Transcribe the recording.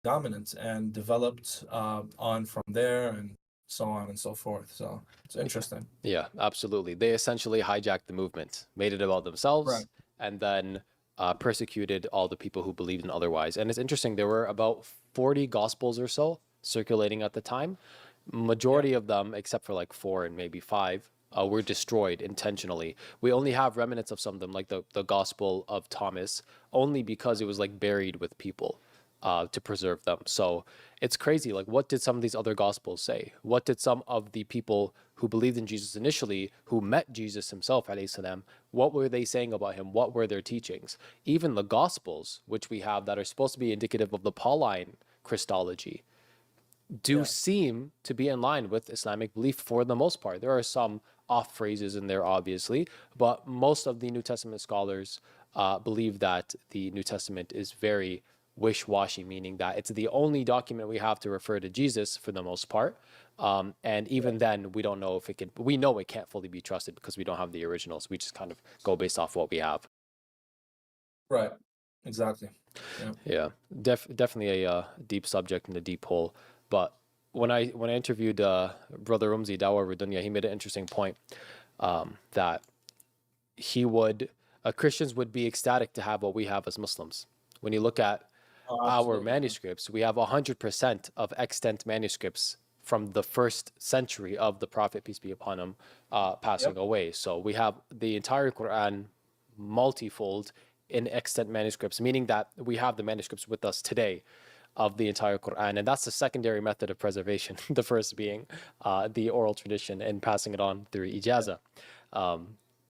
dominant and developed on from there and so on and so forth. So it's interesting. Yeah, absolutely. They essentially hijacked the movement, made it about themselves, Right. and then persecuted all the people who believed in otherwise. And it's interesting, there were about 40 gospels or so circulating at the time. Yeah. Majority of them, except for like four and maybe five, were destroyed intentionally. We only have remnants of some of them, like the Gospel of Thomas, only because it was like buried with people to preserve them. So it's crazy. Like, what did some of these other gospels say? What did some of the people who believed in Jesus initially, who met Jesus himself, alayhi salam, what were they saying about him? What were their teachings? Even the gospels, which we have that are supposed to be indicative of the Pauline Christology, do Yeah. seem to be in line with Islamic belief for the most part. There are some off phrases in there, obviously, but most of the New Testament scholars believe that the New Testament is very wish-washy, meaning that it's the only document we have to refer to Jesus for the most part. And even Right. then, we don't know if it can, we know it can't fully be trusted because we don't have the originals. We just kind of go based off what we have. Right. Exactly. Yeah. Yeah, definitely a deep subject and a deep hole. But when I interviewed Brother Rumzi Dawa Rudunya, he made an interesting point that he would Christians would be ecstatic to have what we have as Muslims. When you look at Oh, our absolutely. Yeah. manuscripts, we have 100% of extant manuscripts from the first century of the Prophet, peace be upon him, passing Yep. away. So we have the entire Quran multifold in extant manuscripts, meaning that we have the manuscripts with us today of the entire Quran. And that's the secondary method of preservation, the first being the oral tradition and passing it on through Yeah. ijaza.